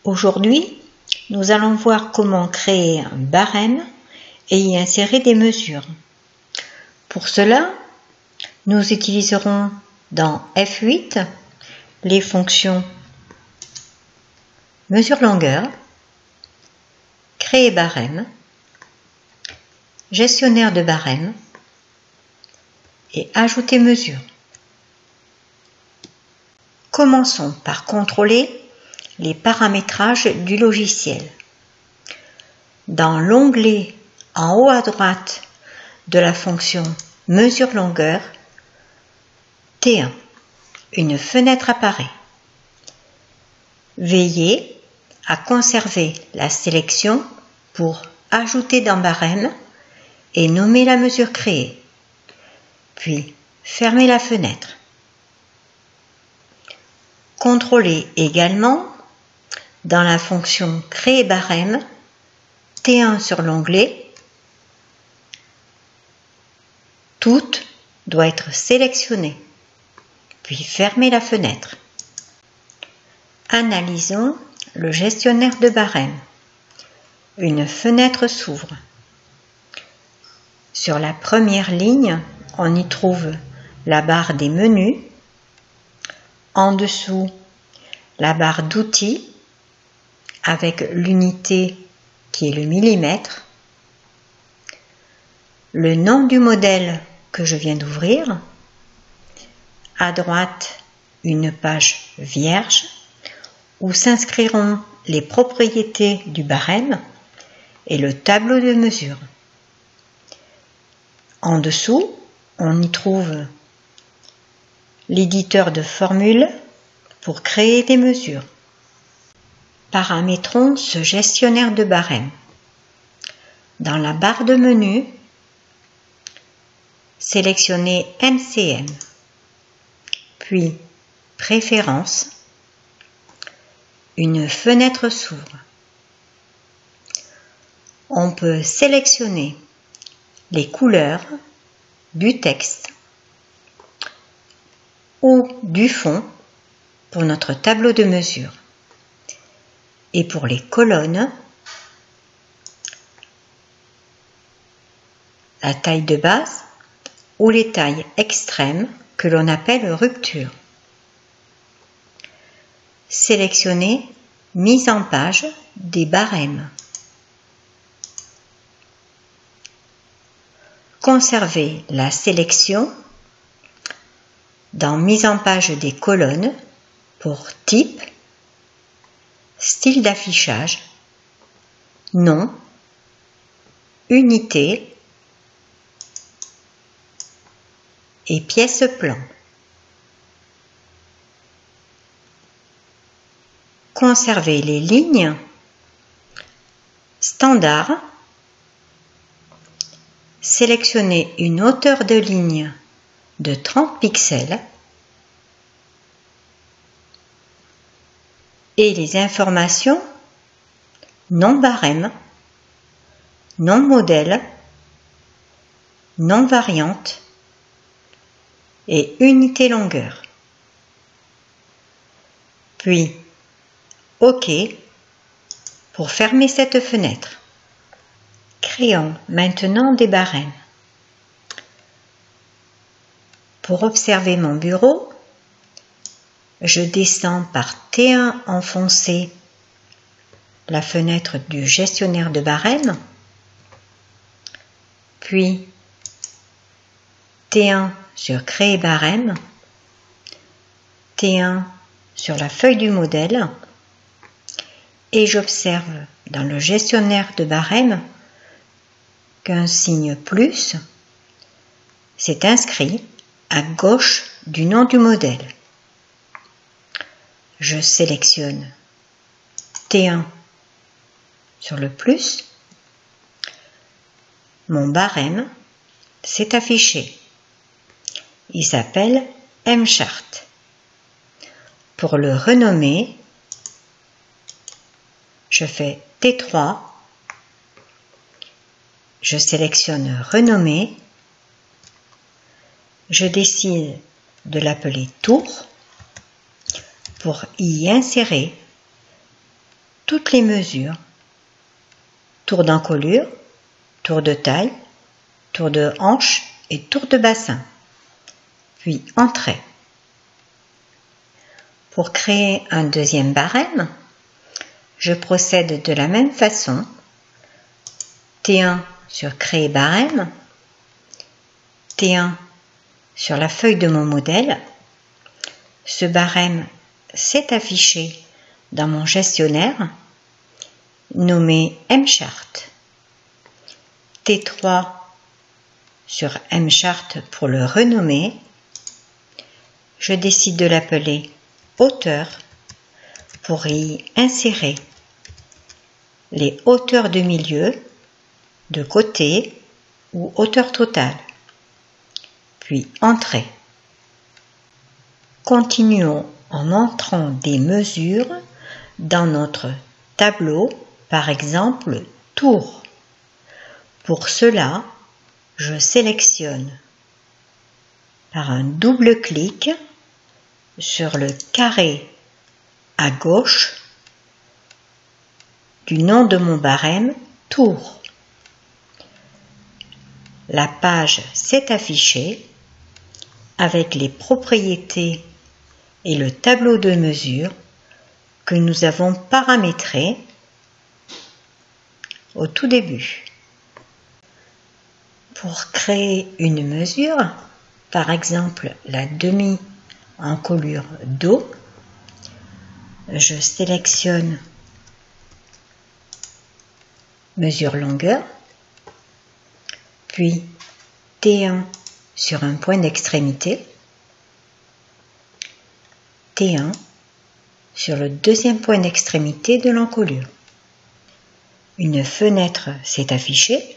Aujourd'hui, nous allons voir comment créer un barème et y insérer des mesures. Pour cela, nous utiliserons dans F8 les fonctions mesure longueur, créer barème, gestionnaire de barème et ajouter mesure. Commençons par contrôler les paramétrages du logiciel. Dans l'onglet en haut à droite de la fonction mesure longueur, T1, une fenêtre apparaît. Veillez à conserver la sélection pour ajouter dans barème et nommer la mesure créée, puis fermez la fenêtre. Contrôlez également dans la fonction créer barème, T1 sur l'onglet, tout doit être sélectionné, puis fermez la fenêtre. Analysons le gestionnaire de barème. Une fenêtre s'ouvre. Sur la première ligne, on y trouve la barre des menus. En dessous, la barre d'outils avec l'unité qui est le millimètre. Le nom du modèle que je viens d'ouvrir. À droite, une page vierge où s'inscriront les propriétés du barème et le tableau de mesure. En dessous, on y trouve l'éditeur de formules pour créer des mesures. Paramétrons ce gestionnaire de barème. Dans la barre de menu, sélectionnez MCM, puis Préférences. Une fenêtre s'ouvre. On peut sélectionner les couleurs du texte ou du fond pour notre tableau de mesure. Et pour les colonnes, la taille de base ou les tailles extrêmes que l'on appelle rupture. Sélectionnez mise en page des barèmes. Conservez la sélection dans mise en page des colonnes pour type, style d'affichage, nom, unité et pièce plan. Conservez les lignes standard. Sélectionnez une hauteur de ligne de 30 pixels et les informations nom barème, nom modèle, nom variante et unité longueur. Puis OK pour fermer cette fenêtre. Créons maintenant des barèmes. Pour observer mon bureau, je descends par T1 enfoncé la fenêtre du gestionnaire de barème, puis T1 sur créer barème, T1 sur la feuille du modèle et j'observe dans le gestionnaire de barème qu'un signe plus s'est inscrit à gauche du nom du modèle. Je sélectionne T1 sur le plus. Mon barème s'est affiché. Il s'appelle M-Chart. Pour le renommer, je fais T3. Je sélectionne Renommer. Je décide de l'appeler Tour pour y insérer toutes les mesures. Tour d'encolure, tour de taille, tour de hanche et tour de bassin. Puis entrée. Pour créer un deuxième barème, je procède de la même façon. T1 sur créer barème, T1 sur la feuille de mon modèle. Ce barème s'est affiché dans mon gestionnaire nommé M-Chart. T3 sur M-Chart pour le renommer. Je décide de l'appeler hauteur pour y insérer les hauteurs de milieu, de côté ou hauteur totale. Puis entrée. Continuons en entrant des mesures dans notre tableau, par exemple tour. Pour cela, je sélectionne par un double clic sur le carré à gauche du nom de mon barème tour. La page s'est affichée avec les propriétés et le tableau de mesure que nous avons paramétré au tout début. Pour créer une mesure, par exemple la demi-encolure dos, je sélectionne mesure longueur, puis T1 sur un point d'extrémité, T1 sur le deuxième point d'extrémité de l'encolure. Une fenêtre s'est affichée.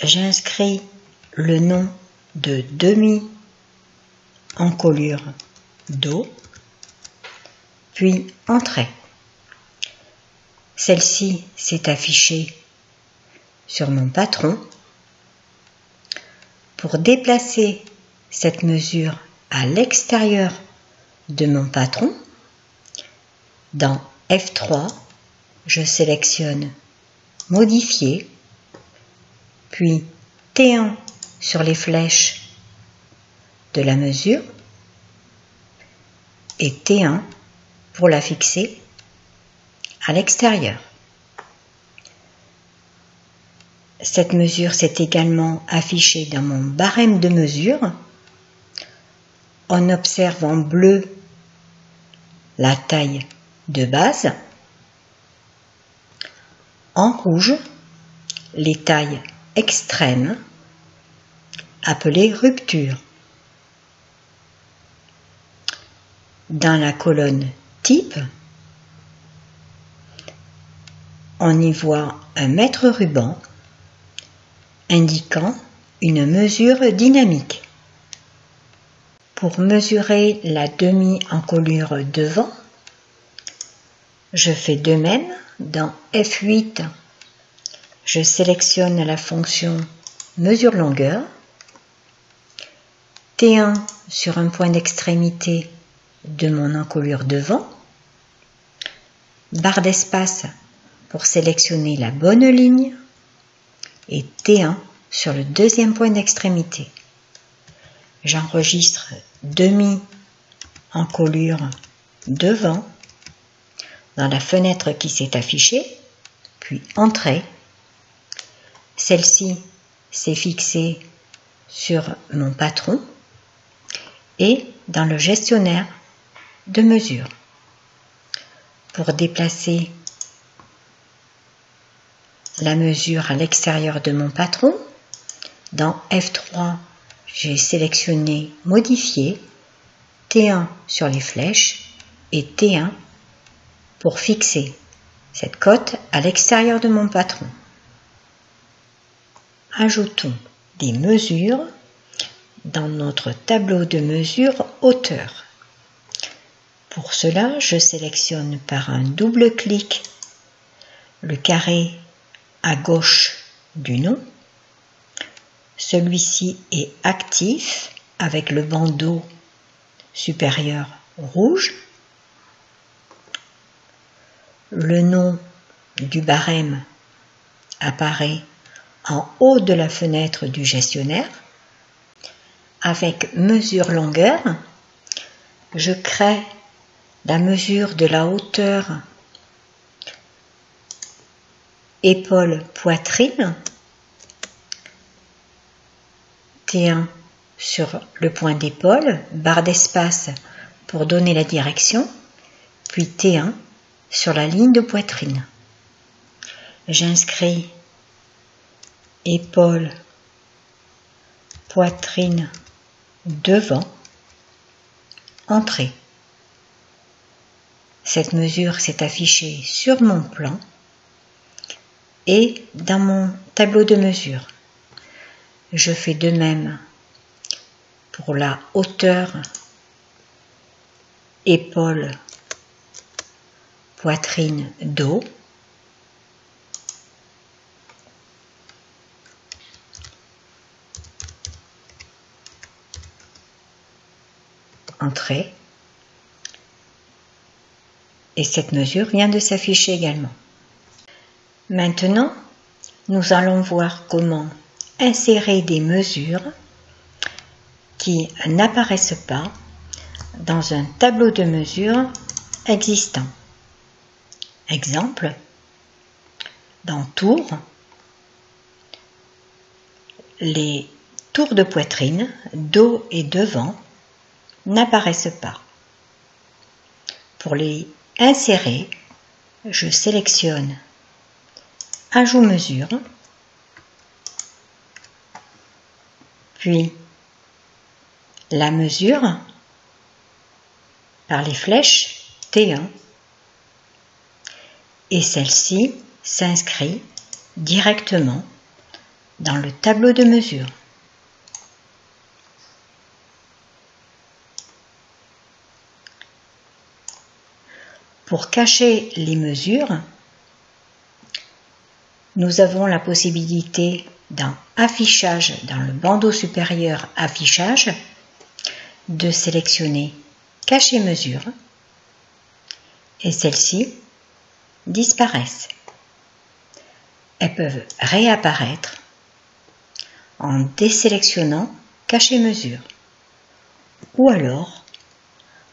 J'inscris le nom de demi-encolure dos, puis entrée. Celle-ci s'est affichée sur mon patron. Pour déplacer cette mesure à l'extérieur de mon patron, dans F3, je sélectionne Modifier, puis T1 sur les flèches de la mesure et T1 pour la fixer à l'extérieur. Cette mesure s'est également affichée dans mon barème de mesure. On observe en bleu la taille de base, en rouge les tailles extrêmes appelées rupture. Dans la colonne type, on y voit un mètre ruban indiquant une mesure dynamique. Pour mesurer la demi-encolure devant, je fais de même. Dans F8, je sélectionne la fonction mesure longueur, T1 sur un point d'extrémité de mon encolure devant, barre d'espace pour sélectionner la bonne ligne et T1 sur le deuxième point d'extrémité. J'enregistre demi-encolure devant dans la fenêtre qui s'est affichée, puis entrée. Celle-ci s'est fixée sur mon patron et dans le gestionnaire de mesure. Pour déplacer la mesure à l'extérieur de mon patron, dans F3, j'ai sélectionné Modifier, T1 sur les flèches et T1 pour fixer cette cote à l'extérieur de mon patron. Ajoutons des mesures dans notre tableau de mesure hauteur. Pour cela, je sélectionne par un double clic le carré à gauche du nom. Celui-ci est actif avec le bandeau supérieur rouge. le nom du barème apparaît en haut de la fenêtre du gestionnaire. Avec mesure longueur, je crée la mesure de la hauteur épaule-poitrine, T1 sur le point d'épaule, barre d'espace pour donner la direction, puis T1 sur la ligne de poitrine. J'inscris épaule, poitrine devant, entrée. Cette mesure s'est affichée sur mon plan et dans mon tableau de mesure. Je fais de même pour la hauteur épaule, poitrine, dos. Entrée. Et cette mesure vient de s'afficher également. Maintenant, nous allons voir comment insérer des mesures qui n'apparaissent pas dans un tableau de mesure existant. Exemple, dans tour, les tours de poitrine, dos et devant n'apparaissent pas. Pour les insérer, je sélectionne Ajout mesure, puis la mesure par les flèches T1 et celle-ci s'inscrit directement dans le tableau de mesure. Pour cacher les mesures, nous avons la possibilité dans Affichage, dans le bandeau supérieur Affichage, de sélectionner Cacher mesure et celles-ci disparaissent. Elles peuvent réapparaître en désélectionnant Cacher mesure ou alors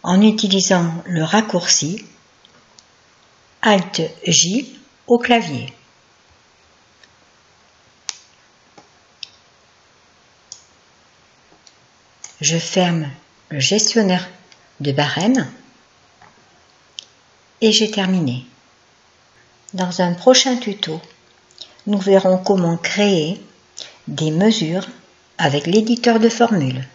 en utilisant le raccourci Alt-J au clavier. Je ferme le gestionnaire de barème et j'ai terminé. Dans un prochain tuto, nous verrons comment créer des mesures avec l'éditeur de formules.